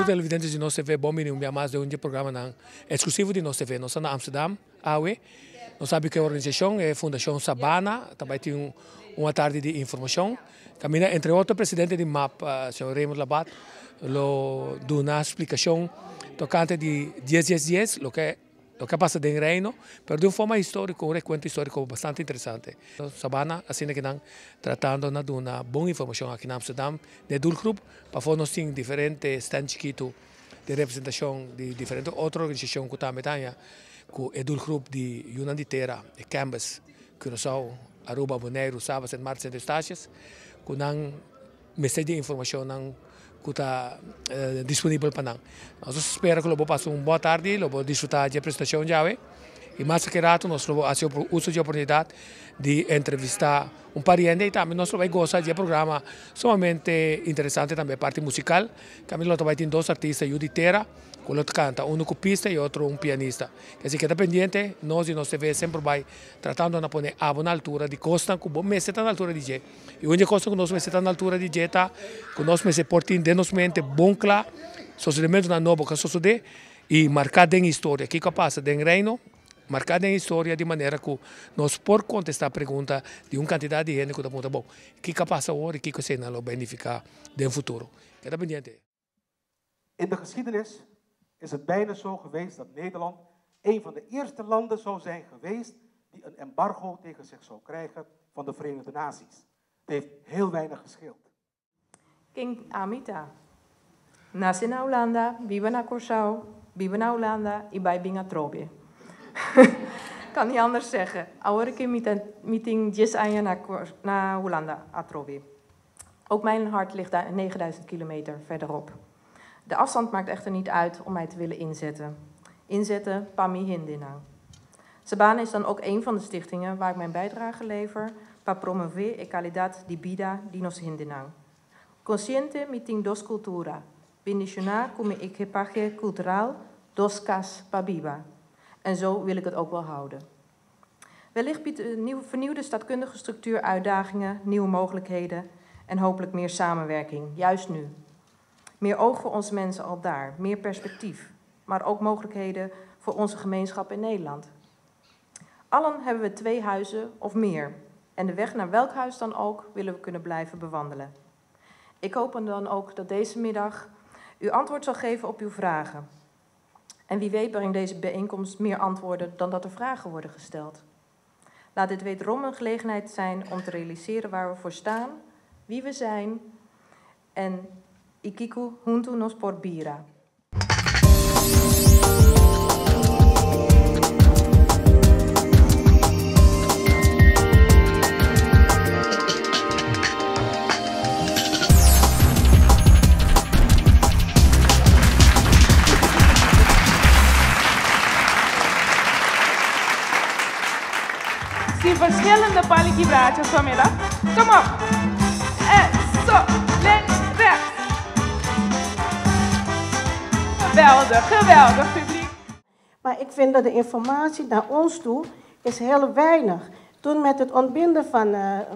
Saludos televidentes de Nos TV, bom dia mais de programa exclusivo de Nos TV. Nós estamos em Amsterdam, AUE. Nós sabemos que a organização é a Fundação Sabana, também tem uma tarde de informação. Caminha entre outros, o presidente de MAP, Sr. Raymond Labat, deu uma explicação tocante de 10-10-10, o que passa em Reino, mas de uma forma histórica, um recuento histórico bastante interessante. Sabana, assim que estamos tratando de dar uma boa informação aqui em Amsterdam, de Doelgroep, para nós temos diferentes stands chiquitos de representação de diferentes outras organizações que estão metendo, com o Doelgroep de Yunnan de Terra, Cambas, Curaçao, Aruba, Bonaire, Sabas, Martins e Estácias, com uma mensagem de informação que está disponível para nós. Nós esperamos que você passe uma boa tarde, você desfrutar da apresentação já. E mais que rato, nós vamos fazer uso da oportunidade de entrevistar pariente e também nós vamos gostar do programa somente interessante também, parte musical. Camilo vai ter dois artistas, Yudi Terra, que outro canta, um copista e outro pianista. Quer dizer, queda pendiente, nós e nós TV sempre vai tratando de pôr a boa altura de costa, que bom mês está na altura de J. E onde costa que nós mês está na altura de J, que nós mês portem de nos mente bom claro, socialmente na nova que sucede e marcado em história, que passa em reino, marcado em história de maneira que nós por contestar a pergunta de quantidade de gente que aponta bom, que passa hoje e que se não beneficia no futuro. Queda pendiente. In de geschiedenis is het bijna zo geweest dat Nederland een van de eerste landen zou zijn geweest die een embargo tegen zich zou krijgen van de Verenigde Naties. Het heeft heel weinig gescheeld. King Amita. Nasce na Holanda, vive na Curaçao, vive na Holanda e bij Binga Trobe. Kan niet anders zeggen. Ahora que meeting 10 años na Holanda, a Trobe. Ook mijn hart ligt daar 9000 kilometer verderop. De afstand maakt echter niet uit om mij te willen inzetten. Inzetten, Pami Hindinang. Sabana is dan ook een van de stichtingen waar ik mijn bijdrage lever para promover a calidad de vida de nos Hindinang. Consciente meeting dos cultura, bendicionar como equipaje cultural dos cas pabiba. En zo wil ik het ook wel houden. Wellicht biedt een vernieuwde staatkundige structuur uitdagingen, nieuwe mogelijkheden en hopelijk meer samenwerking, juist nu. Meer oog voor onze mensen al daar, meer perspectief, maar ook mogelijkheden voor onze gemeenschap in Nederland. Allen hebben we 2 huizen of meer en de weg naar welk huis dan ook willen we kunnen blijven bewandelen. Ik hoop dan ook dat deze middag u antwoord zal geven op uw vragen. En wie weet brengt deze bijeenkomst meer antwoorden dan dat er vragen worden gesteld. Laat dit wederom een gelegenheid zijn om te realiseren waar we voor staan, wie we zijn en Ikiku junto nos por bira. Zie verschillende palikibraatjes vanmiddag. Kom op. En zo, links, rechts. Geweldig, geweldig publiek. Maar ik vind dat de informatie naar ons toe is heel weinig. Toen met het ontbinden van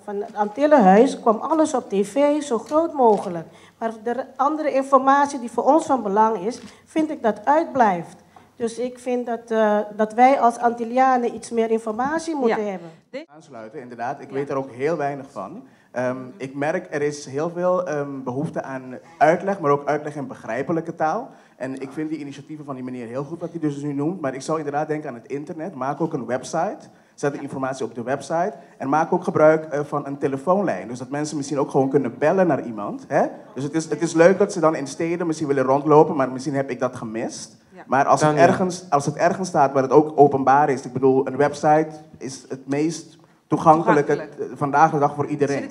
het Antillenhuis kwam alles op tv zo groot mogelijk. Maar de andere informatie die voor ons van belang is, vind ik dat uitblijft. Dus ik vind dat wij als Antillianen iets meer informatie moeten hebben. Aansluiten, inderdaad. Ik weet er ook heel weinig van. Ik merk, er is heel veel behoefte aan uitleg, maar ook uitleg in begrijpelijke taal. En ik vind die initiatieven van die meneer heel goed, wat hij dus nu noemt. Maar ik zou inderdaad denken aan het internet. Maak ook een website. Zet de informatie op de website. En maak ook gebruik van een telefoonlijn. Dus dat mensen misschien ook gewoon kunnen bellen naar iemand. Hè? Dus het is leuk dat ze dan in steden misschien willen rondlopen, maar misschien heb ik dat gemist. Ja. Maar als het ergens staat waar het ook openbaar is. Ik bedoel, een website is het meest toegankelijk. Vandaag de dag voor iedereen.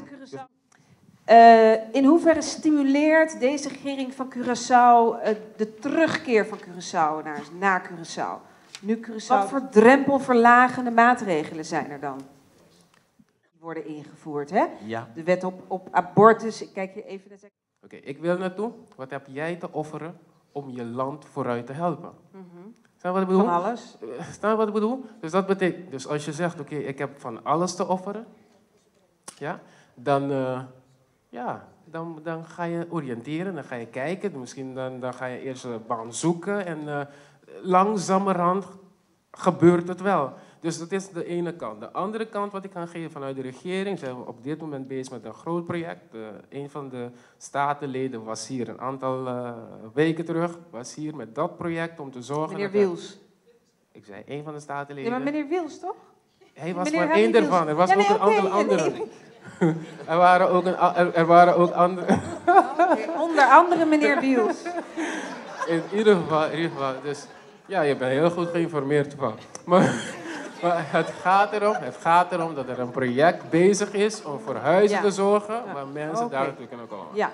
In hoeverre stimuleert deze regering van Curaçao de terugkeer van Curaçao naar Curaçao? Nu Curaçao... Wat voor drempelverlagende maatregelen zijn er dan? Die worden ingevoerd, hè? Ja. De wet op abortus. Ik kijk je even naar... Oké, ik wil naartoe. Wat heb jij te offeren om je land vooruit te helpen? Snap wat ik bedoel? Van alles. Snap wat ik bedoel? Dus dat betekent... Dus als je zegt, oké, ik heb van alles te offeren, ja, dan... dan ga je oriënteren, dan ga je kijken. Misschien dan ga je eerst een baan zoeken en langzamerhand gebeurt het wel. Dus dat is de ene kant. De andere kant wat ik kan geven vanuit de regering, zijn we op dit moment bezig met een groot project. Een van de statenleden was hier een aantal weken terug, was hier met dat project om te zorgen... Meneer Wils. Ik zei een van de statenleden. Ja, maar meneer Wils, toch? Hij was maar één ervan. Er was ook een aantal anderen. Er waren ook andere. Onder andere meneer Wils. In ieder geval. Dus ja, je bent heel goed geïnformeerd van. Maar het gaat erom dat er een project bezig is om voor huizen te zorgen, waar mensen daar naartoe kunnen komen. Ja.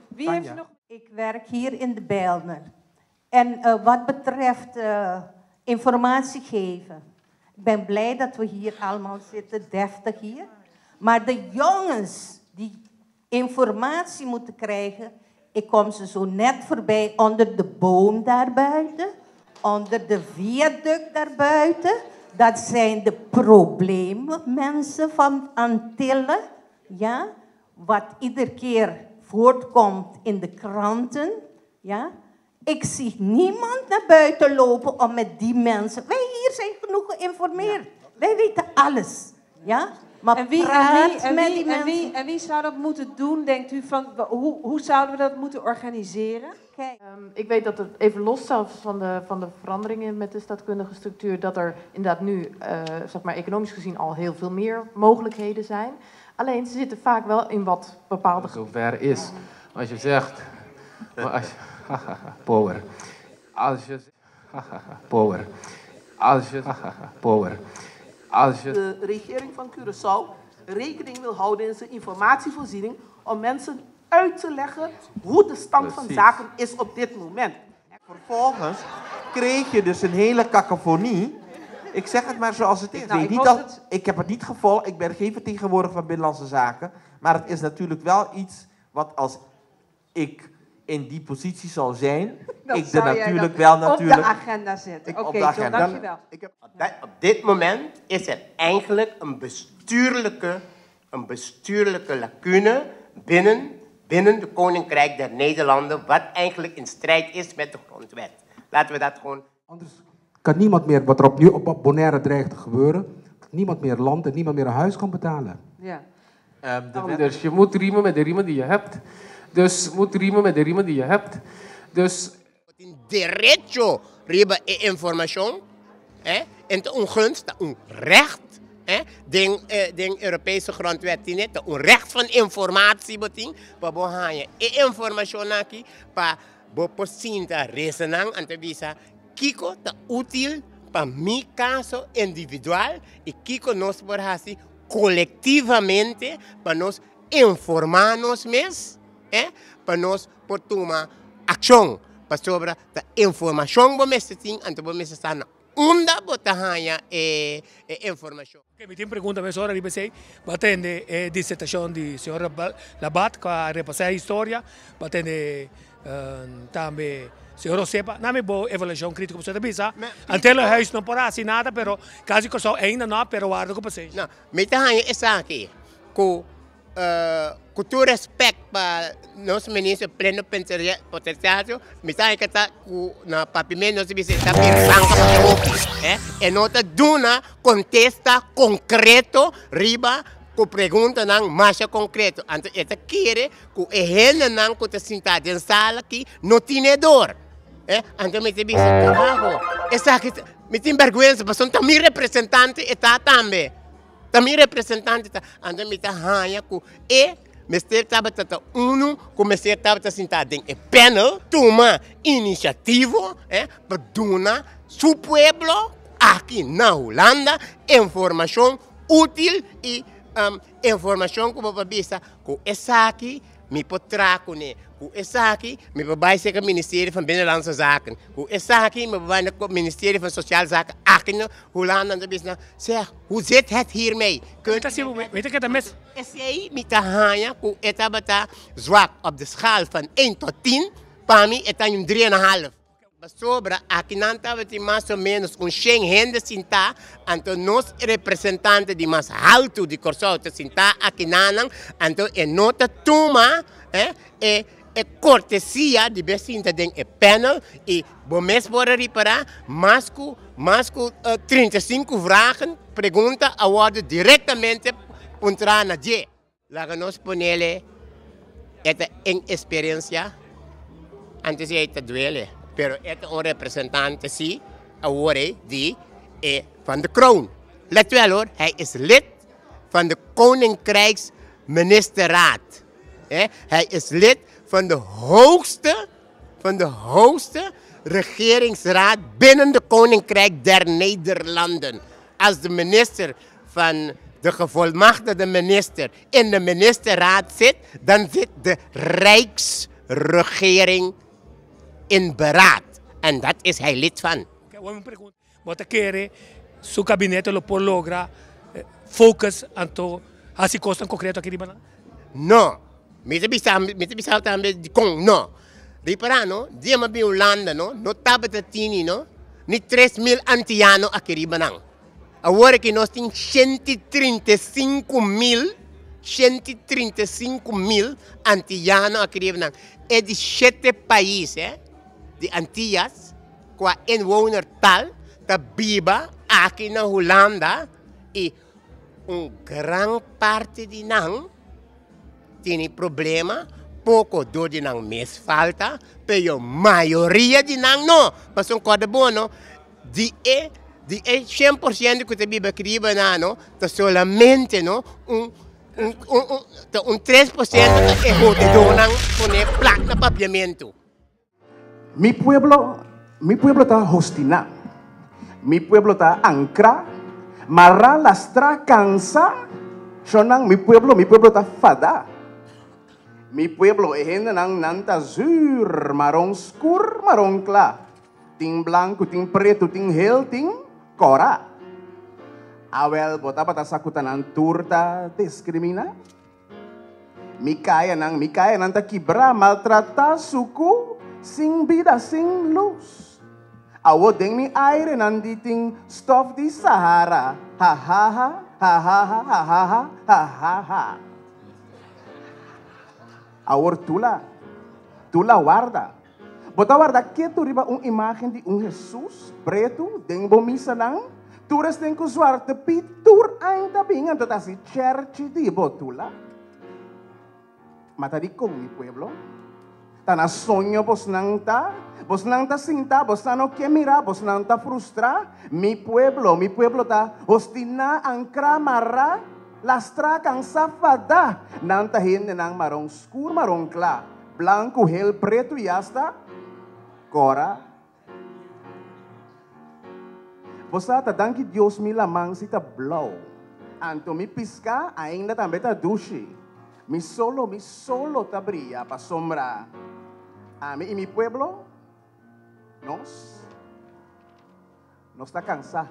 Wie heeft nog... Ik werk hier in de Bijlmer. En wat betreft informatie geven. Ik ben blij dat we hier allemaal zitten, deftig hier. Maar de jongens die informatie moeten krijgen, ik kom ze zo net voorbij onder de boom daarbuiten, onder de viaduct daarbuiten. Dat zijn de problemen, mensen van Antillen, ja, wat iedere keer voortkomt in de kranten, ja. Ik zie niemand naar buiten lopen om met die mensen... Wij hier zijn genoeg geïnformeerd. Ja. Wij weten alles. Ja? Maar en wie zou dat moeten doen, denkt u? Hoe zouden we dat moeten organiseren? Kijk. Ik weet dat er, even los zelfs van de veranderingen met de staatkundige structuur... dat er inderdaad nu, zeg maar economisch gezien, al heel veel meer mogelijkheden zijn. Alleen, ze zitten vaak wel in wat bepaalde... Zover is. Als je zegt... Power. Als je... Power. Als je... Power. Als je... De regering van Curaçao rekening wil houden in zijn informatievoorziening om mensen uit te leggen hoe de stand van zaken is op dit moment. Vervolgens kreeg je dus een hele cacophonie. Ik zeg het maar zoals het is. Nou, ik heb het niet gevolgd, ik ben geen vertegenwoordiger van Binnenlandse Zaken. Maar het is natuurlijk wel iets wat als ik in die positie zou zijn, ik er natuurlijk wel natuurlijk... op de agenda zetten. Oké, John, dankjewel. Op dit moment is er eigenlijk een bestuurlijke lacune binnen de Koninkrijk der Nederlanden, wat eigenlijk in strijd is met de grondwet. Laten we dat gewoon... Anders kan niemand meer, wat er op nu op Bonaire dreigt te gebeuren, niemand meer land en niemand meer een huis kan betalen. Ja. Dus je moet riemen met de riemen die je hebt. Dus direito riba e information, en te ongunst, een recht, de Europese grondwet net, een recht van informatie beting, pa bohanya e information aki, pa boposinta resenang antebisa, kiko ta útil pa mi caso individual e kiko nos borhasi colectivamente pa nos informarnos mes. Para nós por tomar ação para sobre a informação que você tem, então você está na onda botahanya informação. Mi team pergunta me sobre ribesei, batende dissertação de senhora Labat com a repassar a história, batende também senhora Sepa, não é boa avaliação crítica para você bisa. Até o huis não pode assim nada, pero caso que só ainda não, pero guardo que passei. Não, me tahanya essa aqui, com todo respeito para nosso ministro pleno potencial, me está que está na papimento nós está pensando e nota duna contesta concreto riba com pergunta não mais concreto. Então esta quer que a gente não que está sentada em sala aqui não tem dor, então me diz carajo, essa aqui me tem vergonha, porque são também representante está também. Também representante anda me tá hanha com Mr. Tabata uno, comecei a Tabata sentado em panel, toma iniciativa, para donar seu pueblo aqui na Holanda informação útil e informação que você bisa com essa aqui me potrá com com essa aqui me vai ser o Ministério van Binnenlandse Zaken, com essa aqui me vai no Ministério van Sociale Zaken aqui na Holanda dan bisa zeg hoe zit het hiermee? Weet je dat mes? Esse me tá hanha com etabata zwak op de schaal van 1 tot 10, para mim é tá 3,5. Sobra, aqui não estava mais ou menos 100 gente sentar, então nós representantes de mais alto de Curaçao sentar aqui não, então é nota turma, é cortesia de besinta den é panel e bom mês para reparar, masco 35 vragen, pergunta award diretamente contra na je. Laga nós ponele esta em experiência antes de esta duele. Pero este is een representant van de kroon. Let wel hoor, hij is lid van de Koninkrijksministerraad. Hij is lid van de hoogste regeringsraad binnen de Koninkrijk der Nederlanden. Als de minister van de gevolmachtigde minister in de ministerraad zit, dan zit de Rijksregering in beraad. En dat is hij lid van. Wat quer su gabinete lo por logra focus anto hasi costa concreto aqui riba? No. Mita bisa tambe kong no. Ripara no, dia mabi Holanda no, no tabatatini no, ni 3.000 antiano aqui riba nang. Agora que nós tem 135.000 antiano aqui riba nang. É de 7 países, de Antillas, qua inwoner tal, da biba aqui na Holanda, e gran parte de nang tem problema, pouco do de nang mes falta, pero maioria de nang no, mas coisa boa no, de 100% que te biba criba na no, tá solamente no, 3% é rodo nang poner placa na papiamento. Mi pueblo está Hostina, mi pueblo está Ancra, Marra, Lastra, Cansa, Shonang, mi pueblo está Fada. Mi pueblo es nanta zur, marron skur, marron cla, ting blanco, ting preto, ting hel, ting cora. Awel botapa ta sakutanan turta discrimina. Mi kaya nanta kibra maltrata suku. Sing vida, sing luz. Awo deng mi aire nanditing stof di Sahara. Ha ha ha, ha ha ha, ha ha ha, ha ha ha. Awor tula guarda. Bota guarda que tu riba imagem de Jesus preto, deng bomisa nang. Turas deng ku zwarte pitur ainda bingan totasi church di botula. Mata di kong mi pueblo. Tana sonho vos nanta sinta, vos no que mira, vos nanta frustra. Mi pueblo ta hostina ancra marra, lastra cansa fada. Nanta hinde nang marong skur, marong cla, blanco, hel, preto e hasta cora. Vos ta danki Dios mi lamang sita blow. Anto mi pisca ainda também ta dushi. Mi solo ta brilla pa sombra. A mí y mi pueblo no está cansado.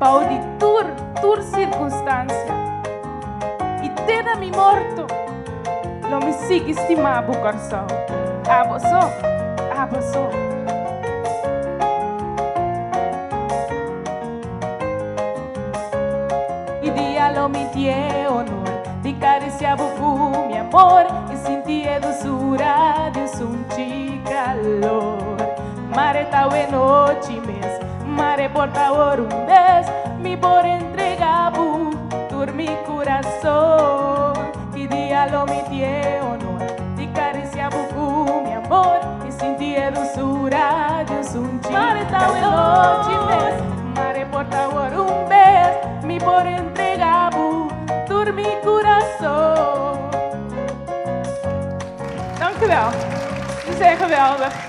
Pau de tur circunstância. E tena mi morto. Lo me sigue estimado Curaçao. Aboso. Lo me tie honor, de caricia bucu mi amor, e senti a doçura de calor. Mare tau e noite mes, mare porta or vez, mi por entregabu, dormi coração. E dia lo me tie honor, de caricia bucu mi amor, e senti a doçura de calor. Mare tau e noite mes, mare porta or vez, mi por entregabu, dormi coração. Dank u wel. Jullie zijn geweldig.